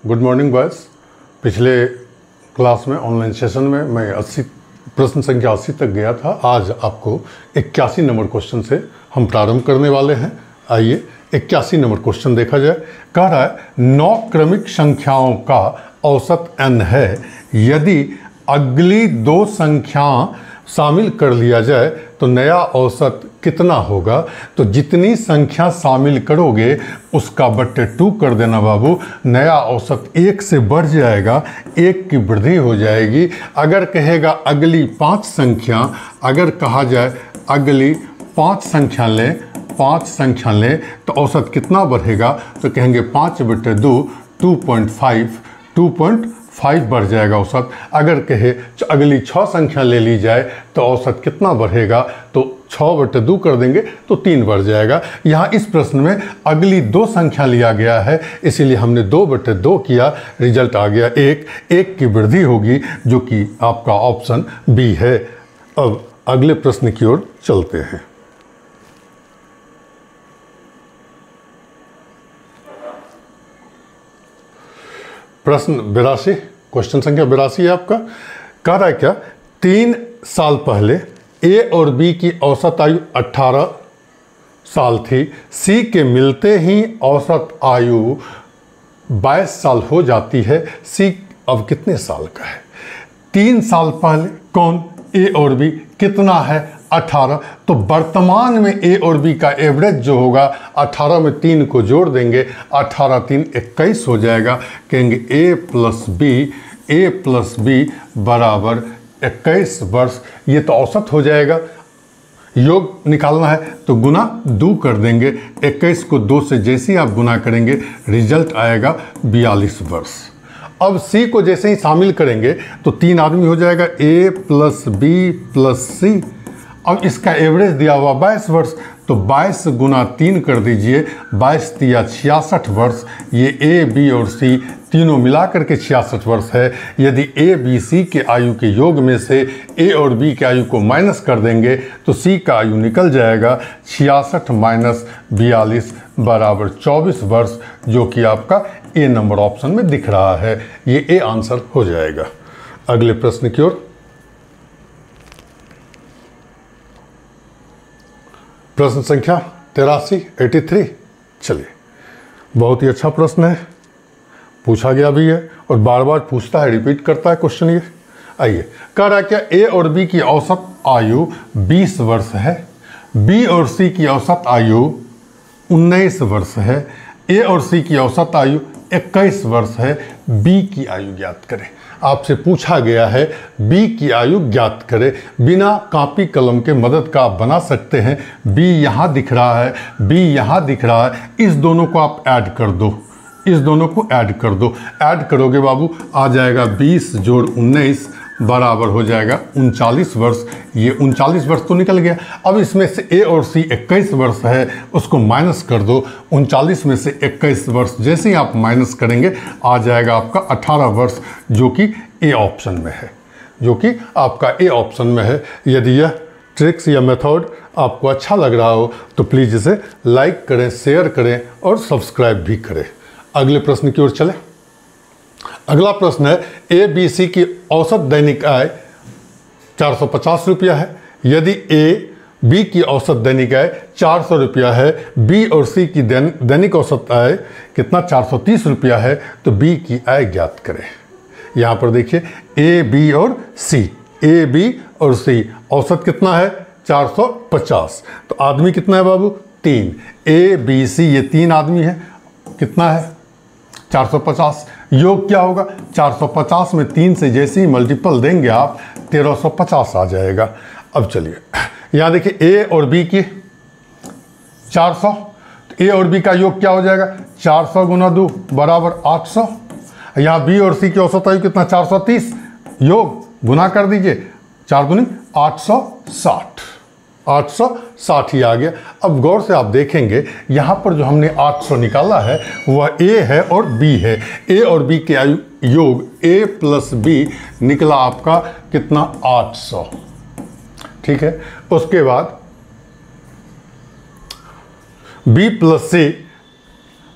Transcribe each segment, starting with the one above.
Good morning boys. पिछले class में online session में मैं 80 प्रश्न संख्या 80 तक गया था। आज आपको 81 नंबर क्वेश्चन से हम प्रारंभ करने वाले हैं। आइए 81 नंबर क्वेश्चन देखा जाए। कह रहा है 9 क्रमिक संख्याओं का औसत n है। यदि अगली 2 संख्या शामिल कर लिया जाए तो नया औसत कितना होगा। तो जितनी संख्या शामिल करोगे उसका बट्टे 2 कर देना बाबू। नया औसत 1 से बढ़ जाएगा, 1 की वृद्धि हो जाएगी। अगर कहेगा अगली 5 संख्या, अगर कहा जाए अगली 5 संख्या लें, 5 संख्या लें तो औसत कितना बढ़ेगा। तो कहेंगे 5/2 2.5 बढ़ जाएगा औसत। अगर कहे अगली 6 संख्या ले ली जाए तो औसत कितना बढ़ेगा। तो 6/2 कर देंगे तो 3 बढ़ जाएगा। यहाँ इस प्रश्न में अगली 2 संख्या लिया गया है, इसीलिए हमने 2/2 किया। रिजल्ट आ गया 1 की वृद्धि होगी, जो कि आपका ऑप्शन बी है। अब अगले प्रश्न की ओर चलते हैं। प्रश्न 82, क्वेश्चन संख्या 82 है आपका। कह रहा है क्या 3 साल पहले ए और बी की औसत आयु 18 साल थी। सी के मिलते ही औसत आयु 22 साल हो जाती है। सी अब कितने साल का है। 3 साल पहले कौन, ए और बी, कितना है 18। तो वर्तमान में ए और बी का एवरेज जो होगा 18 में 3 को जोड़ देंगे, 18 3 21 हो जाएगा। कहेंगे ए प्लस बी बराबर 21 वर्ष। ये तो औसत हो जाएगा। योग निकालना है तो गुना 2 कर देंगे। 21 को 2 से जैसे ही आप गुना करेंगे रिजल्ट आएगा 42 वर्ष। अब सी को जैसे ही शामिल करेंगे तो 3 आदमी हो जाएगा, ए प्लस बी प्लस सी। अब इसका एवरेज दिया हुआ 22 वर्ष, तो 22 गुना 3 कर दीजिए, 22 तिया 66 वर्ष। ये ए बी और सी तीनों मिला करके 66 वर्ष है। यदि ए बी सी के आयु के योग में से ए और बी के आयु को माइनस कर देंगे तो सी का आयु निकल जाएगा 66 माइनस 42 बराबर 24 वर्ष, जो कि आपका ए नंबर ऑप्शन में दिख रहा है। ये ए आंसर हो जाएगा। अगले प्रश्न की ओर। प्रश्न संख्या 83। चलिए, बहुत ही अच्छा प्रश्न है, पूछा गया भी है और बार बार पूछता है, रिपीट करता है क्वेश्चन ये। आइए, कह रहा है क्या ए और बी की औसत आयु 20 वर्ष है। बी और सी की औसत आयु 19 वर्ष है। ए और सी की औसत आयु 21 वर्ष है। बी की आयु ज्ञात करें। आपसे पूछा गया है बी की आयु ज्ञात करें। बिना कॉपी कलम के मदद का आप बना सकते हैं। बी यहाँ दिख रहा है, बी यहाँ दिख रहा है। इस दोनों को आप ऐड कर दो, इस दोनों को ऐड कर दो। ऐड करोगे बाबू आ जाएगा 20 जोड़ 19 बराबर हो जाएगा 39 वर्ष। ये 39 वर्ष तो निकल गया। अब इसमें से ए और सी 21 वर्ष है, उसको माइनस कर दो। 39 में से 21 वर्ष जैसे ही आप माइनस करेंगे आ जाएगा आपका 18 वर्ष, जो कि ए ऑप्शन में है, जो कि आपका ए ऑप्शन में है। यदि यह ट्रिक्स या मेथड आपको अच्छा लग रहा हो तो प्लीज़ इसे लाइक करें, शेयर करें और सब्सक्राइब भी करें। अगले प्रश्न की ओर चलें। अगला प्रश्न है ए बी सी की औसत दैनिक आय 450 रुपया है। यदि ए बी की औसत दैनिक आय 400 रुपया है, बी और सी की दैनिक औसत आय कितना 430 रुपया है, तो बी की आय ज्ञात करें। यहाँ पर देखिए ए बी और सी, ए बी और सी औसत कितना है 450। तो आदमी कितना है बाबू 3। ए बी सी ये 3 आदमी है, कितना है 450। योग क्या होगा 450 में 3 से जैसे ही मल्टीपल देंगे आप 1350 आ जाएगा। अब चलिए यहाँ देखिए ए और बी की 400, तो ए और बी का योग क्या हो जाएगा 400 गुना 2 बराबर 800। यहाँ बी और सी की औसत आयु कितना 430, योग गुना कर दीजिए 4 दूनी 860, 860 ही आ गया। अब गौर से आप देखेंगे यहाँ पर जो हमने 800 निकाला है वह ए है और बी है। ए और बी के आयु योग ए प्लस बी निकला आपका कितना 800। ठीक है, उसके बाद बी प्लस सी,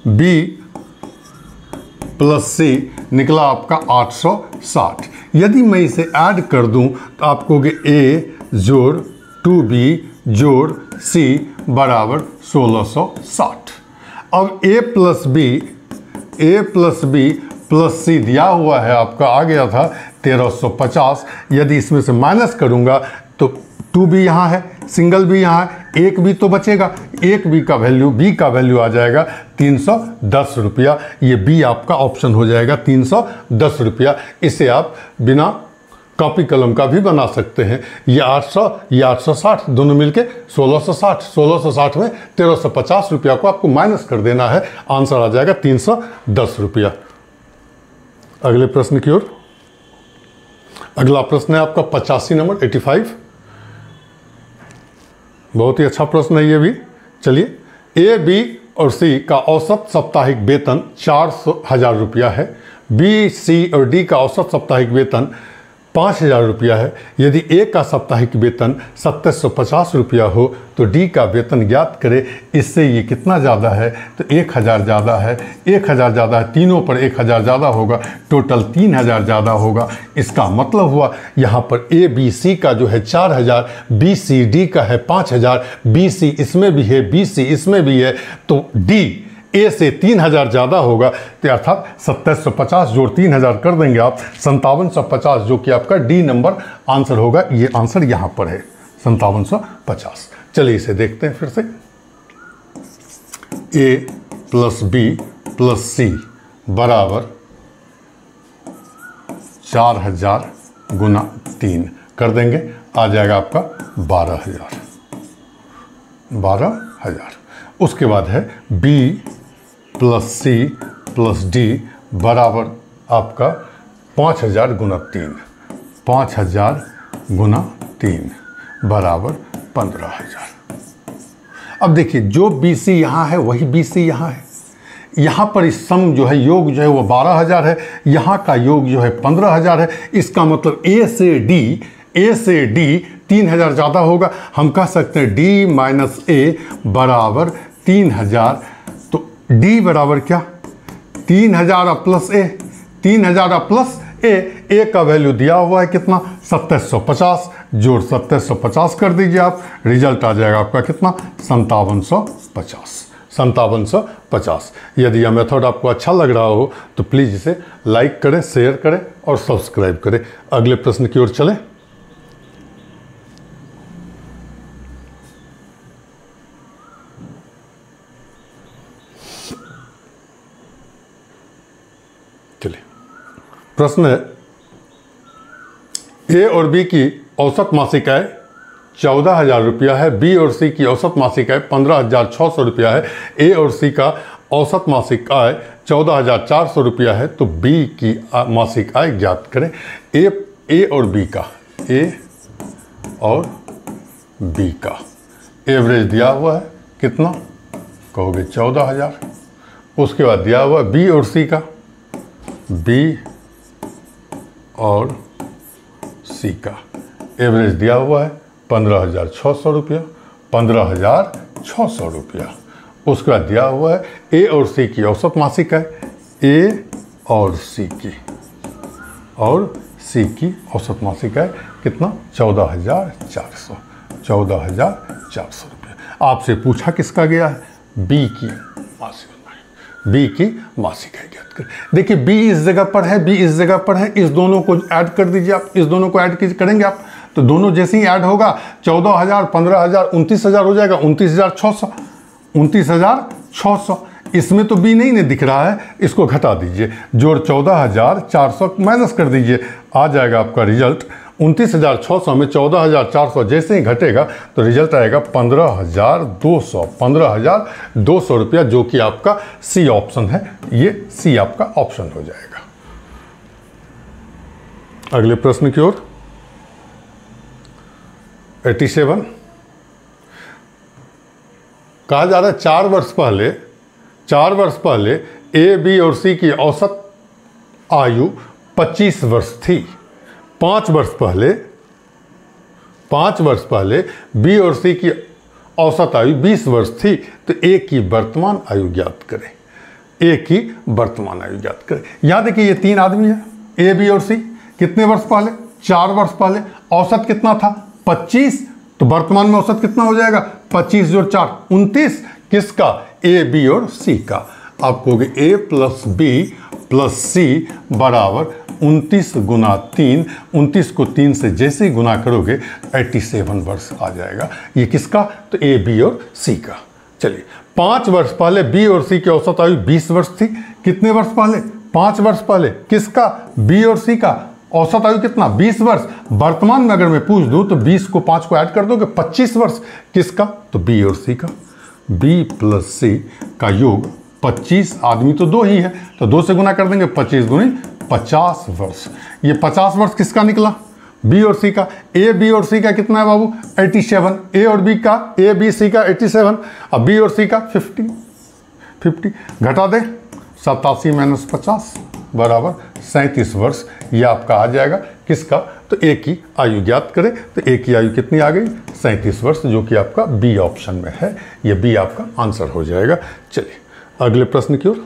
बी प्लस सी निकला आपका 860। यदि मैं इसे ऐड कर दूं तो आप कहोगे ए जोड़ 2b जोड़ सी बराबर 1660। अब a प्लस बी प्लस सी दिया हुआ है आपका, आ गया था 1350। यदि इसमें से माइनस करूंगा तो 2b यहाँ है, सिंगल b यहाँ है, एक b तो बचेगा, एक b का वैल्यू आ जाएगा 310 रुपया। ये b आपका ऑप्शन हो जाएगा 310 रुपया। इसे आप बिना कॉपी कलम का भी बना सकते हैं। ये 800 ये 860 दोनों मिलके 1660 में 1350 रुपया को आपको माइनस कर देना है, आंसर आ जाएगा 310 रुपया। अगले प्रश्न की ओर। अगला प्रश्न है आपका 85 नंबर 85। बहुत ही अच्छा प्रश्न है ये भी। चलिए, ए बी और सी का औसत साप्ताहिक वेतन 4,000 रुपया है। बी सी और डी का औसत साप्ताहिक वेतन 5,000 रुपया है। यदि ए का साप्ताहिक वेतन 2750 रुपया हो तो डी का वेतन ज्ञात करें। इससे ये कितना ज़्यादा है तो 1000 ज़्यादा है, 1000 ज़्यादा है, तीनों पर 1000 ज़्यादा होगा, टोटल 3000 ज़्यादा होगा। इसका मतलब हुआ यहाँ पर ए बी सी का जो है 4000, बी सी डी का है 5000, बी सी इसमें भी है, बी सी इसमें भी है, तो डी ए से 3000 ज़्यादा होगा। तो अर्थात 2750 जोड़ 3000 कर देंगे आप, 5750, जो कि आपका डी नंबर आंसर होगा। ये आंसर यहाँ पर है 5750। चलिए इसे देखते हैं फिर से। ए प्लस बी प्लस सी बराबर 4000 गुना 3 कर देंगे, आ जाएगा आपका 12,000। उसके बाद है B plus C plus D बराबर आपका 5000 गुना 3, 5000 गुना 3 बराबर 15,000। अब देखिए, जो बी सी यहाँ है वही बी सी यहाँ है। यहाँ पर इस सम जो है, योग जो है वो 12,000 है, यहाँ का योग जो है 15,000 है। इसका मतलब ए से डी 3000 ज़्यादा होगा। हम कह सकते हैं डी माइनस ए बराबर 3000। तो डी बराबर क्या, 3000 प्लस ए, 3000 प्लस ए का वैल्यू दिया हुआ है कितना 2750, जोड़ 2750 कर दीजिए आप, रिजल्ट आ जाएगा आपका कितना 5750। यदि यह मेथड आपको अच्छा लग रहा हो तो प्लीज़ इसे लाइक करें, शेयर करें और सब्सक्राइब करें। अगले प्रश्न की ओर चलें। प्रश्न है, ए और बी की औसत मासिक आय 14,000 रुपया है, बी और सी की औसत मासिक आय 15,600 रुपया है। ए और सी का औसत मासिक आय 14,400 रुपया है। तो बी की मासिक आय ज्ञात करें। ए और बी का एवरेज दिया हुआ है कितना, कहोगे 14,000। उसके बाद दिया हुआ बी और सी का, बी और सी का एवरेज दिया हुआ है 15,600 रुपया, 15,600 रुपया। उसके बाद दिया हुआ है ए और सी की औसत मासिक आय, ए और सी की औसत मासिक आय कितना 14,400 रुपया। आपसे पूछा किसका गया है, बी की मासिक आय ज्ञात करें। देखिए, बी इस जगह पर है, बी इस जगह पर है, इस दोनों को ऐड कर दीजिए आप, इस दोनों को ऐड करेंगे आप तो दोनों जैसे ही ऐड होगा 14,000 15,000 29,000 हो जाएगा, 29,600। इसमें तो बी नहीं दिख रहा है, इसको घटा दीजिए, जोड़ 14,400 माइनस कर दीजिए, आ जाएगा आपका रिजल्ट 29,600 में 14,400 जैसे ही घटेगा तो रिजल्ट आएगा 15,200 रुपया, जो कि आपका सी ऑप्शन है। ये सी आपका ऑप्शन हो जाएगा। अगले प्रश्न की ओर। 87 कहा जा रहा है 4 वर्ष पहले ए बी और सी की औसत आयु 25 वर्ष थी। 5 वर्ष पहले बी और सी की औसत आयु 20 वर्ष थी। तो ए की वर्तमान आयु ज्ञात करें। ए की वर्तमान आयु ज्ञात करें। यहां देखिए ये 3 आदमी है, ए बी और सी। कितने वर्ष पहले? 4 वर्ष पहले। औसत कितना था? 25। तो वर्तमान में औसत कितना हो जाएगा? 25 जोड़ 4 29। किसका? ए बी और सी का। आप कहोगे ए प्लस बी प्लस सी बराबर 29 गुना 3। 29 को 3 से जैसे ही गुना करोगे 87 वर्ष आ जाएगा। ये किसका? तो ए बी और सी का। चलिए 5 वर्ष पहले बी और सी की औसत आयु 20 वर्ष थी। कितने वर्ष पहले? 5 वर्ष पहले। किसका? बी और सी का। औसत आयु कितना? 20 वर्ष। वर्तमान में अगर मैं पूछ दूं तो 20 को 5 को ऐड कर दोगे 25 वर्ष। किसका? तो बी और सी का। बी प्लस सी का योग 25। आदमी तो 2 ही है तो 2 से गुना कर देंगे। 25 गुनी 50 वर्ष। ये 50 वर्ष किसका निकला? बी और सी का। ए बी और सी का कितना है बाबू? 87। ए और बी का, ए बी सी का 87। अब बी और सी का 50 घटा दे। 87 माइनस 50 बराबर 37 वर्ष। ये आपका आ जाएगा। किसका? तो ए की आयु ज्ञात करें। तो ए की आयु कितनी आ गई? 37 वर्ष, जो कि आपका बी ऑप्शन में है। ये बी आपका आंसर हो जाएगा। चलिए अगले प्रश्न की ओर।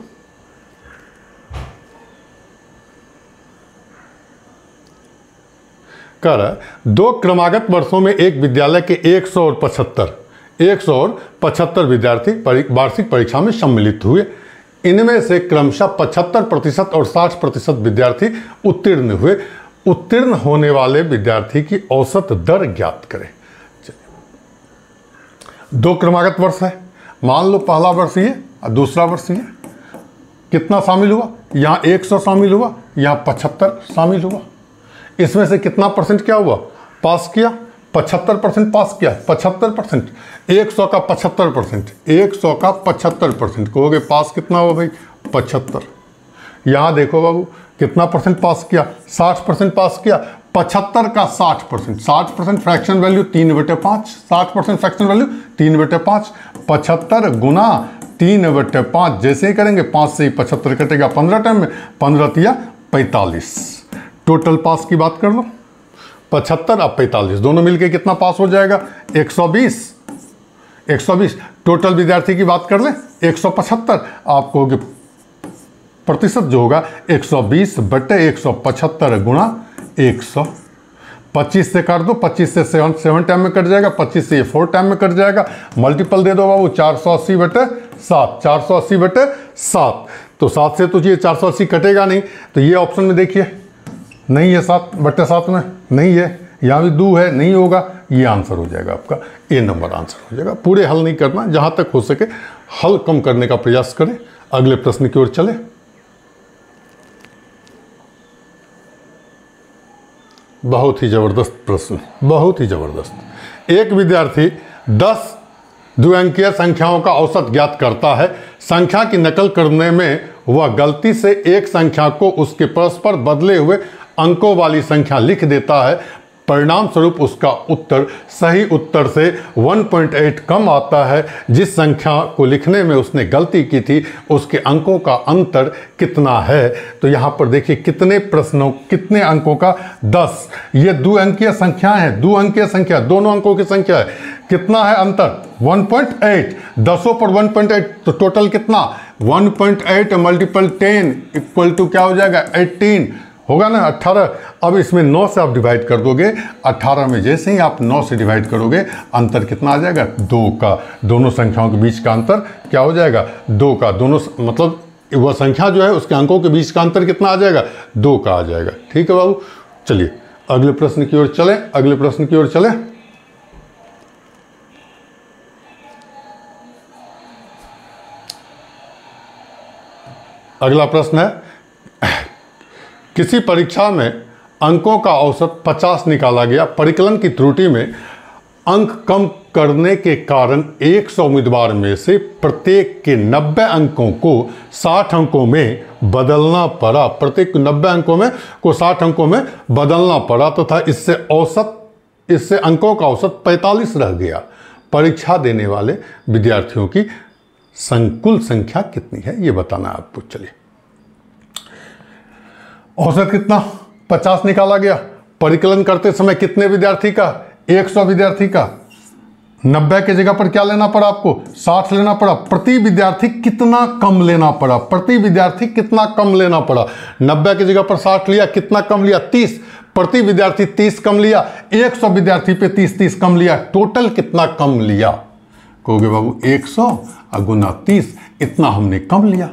कह रहा है 2 क्रमागत वर्षों में एक विद्यालय के 175 विद्यार्थी वार्षिक परीक्षा में सम्मिलित हुए। इनमें से क्रमशः 75% और 60% विद्यार्थी उत्तीर्ण हुए। उत्तीर्ण होने वाले विद्यार्थी की औसत दर ज्ञात करें। 2 क्रमागत वर्ष है। मान लो पहला वर्ष ये और दूसरा वर्ष ये। कितना शामिल हुआ? यहाँ 100 शामिल हुआ, यहाँ 75 शामिल हुआ। इसमें से कितना परसेंट क्या हुआ? पास किया। 75% पास किया। 75%। 100 का 75%। 100 का 75%। कहोगे पास कितना हुआ भाई? 75। यहाँ देखो बाबू कितना परसेंट पास किया? 60% पास किया। 75 का 60%। 60% फ्रैक्शन वैल्यू 3/5। 60% fraction value 3/5। 75 गुना 3/5 जैसे ही करेंगे 5 से ही 75 कटेगा 15 टाइम में। 15 तिया 45। टोटल पास की बात कर लो। 75 और 45 दोनों मिलके कितना पास हो जाएगा? 120। 120। टोटल विद्यार्थी की बात कर ले 175। आप कहोगे प्रतिशत जो होगा 120/175 गुणा 100। 25 से कर दो। 25 से 7 टाइम में कट जाएगा। 25 से ये 4 टाइम में कट जाएगा। मल्टीपल दे दो बाबू 480/7। 480/7। तो 7 से तो ये 480 कटेगा नहीं। तो ये ऑप्शन में देखिए नहीं है। 7/7 में नहीं है। यहाँ भी 2 है, नहीं होगा। ये आंसर हो जाएगा आपका। ए नंबर आंसर हो जाएगा। पूरे हल नहीं करना, जहाँ तक हो सके हल कम करने का प्रयास करें। अगले प्रश्न की ओर चले। बहुत ही जबरदस्त प्रश्न, बहुत ही जबरदस्त। एक विद्यार्थी 10 द्विअंकीय संख्याओं का औसत ज्ञात करता है। संख्या की नकल करने में वह गलती से एक संख्या को उसके परस्पर बदले हुए अंकों वाली संख्या लिख देता है। परिणाम स्वरूप उसका उत्तर सही उत्तर से 1.8 कम आता है। जिस संख्या को लिखने में उसने गलती की थी उसके अंकों का अंतर कितना है? तो यहाँ पर देखिए कितने प्रश्नों, कितने अंकों का? 10। ये द्विअंकीय संख्याएं हैं। द्विअंकीय संख्या, दोनों अंकों की संख्या है। कितना है अंतर? 1.8। 10 पर 1.8 तो टोटल कितना? 1.8 मल्टीपल 10 इक्वल टू क्या हो जाएगा? 18 होगा ना, 18। अब इसमें 9 से आप डिवाइड कर दोगे। 18 में जैसे ही आप 9 से डिवाइड करोगे अंतर कितना आ जाएगा? 2 का। दोनों संख्याओं के बीच का अंतर क्या हो जाएगा? 2 का। दोनों मतलब वह संख्या जो है उसके अंकों के बीच का अंतर कितना आ जाएगा? 2 का आ जाएगा। ठीक है बाबू। चलिए अगले प्रश्न की ओर चले। अगले प्रश्न की ओर चले। अगला प्रश्न है किसी परीक्षा में अंकों का औसत 50 निकाला गया। परिकलन की त्रुटि में अंक कम करने के कारण 100 उम्मीदवार में से प्रत्येक के 90 अंकों को 60 अंकों में बदलना पड़ा। प्रत्येक 90 अंकों में को 60 अंकों में बदलना पड़ा तथा इससे अंकों का औसत 45 रह गया। परीक्षा देने वाले विद्यार्थियों की संकुल संख्या कितनी है ये बताना है आपको। चलिए औसत कितना? 50 निकाला गया। परिकलन करते समय कितने विद्यार्थी का? 100 विद्यार्थी का। 90 की जगह पर क्या लेना पड़ा आपको, 60 लेना पड़ा। प्रति विद्यार्थी कितना कम लेना पड़ा, प्रति विद्यार्थी कितना कम लेना पड़ा। 90 की जगह पर 60 लिया, कितना कम लिया, 30। प्रति विद्यार्थी 30 कम लिया, 100 विद्यार्थी पे 30 कम लिया, टोटल कितना कम लिया। कहोगे बाबू 100 गुना 30, इतना हमने कम लिया।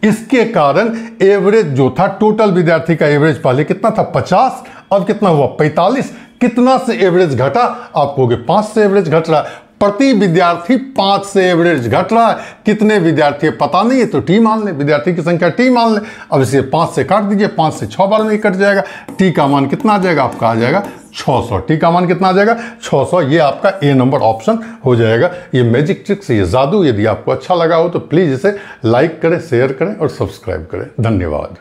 इसके कारण एवरेज जो था, टोटल विद्यार्थी का एवरेज पहले कितना था 50, अब कितना हुआ 45। कितना से एवरेज घटा, आप कहोगे 5 से एवरेज घट रहा है। प्रति विद्यार्थी 5 से एवरेज घट रहा है। कितने विद्यार्थी है पता नहीं है तो टी मान ले, विद्यार्थी की संख्या टी मान ले। अब इसे 5 से काट दीजिए, 5 से 6 बार में ही कट जाएगा। टी का मान कितना आ जाएगा आपका, आ जाएगा 600। टी का मान कितना आ जाएगा 600। ये आपका ए नंबर ऑप्शन हो जाएगा। ये मैजिक ट्रिक्स, ये जादू यदि आपको अच्छा लगा हो तो प्लीज़ इसे लाइक करें, शेयर करें और सब्सक्राइब करें। धन्यवाद।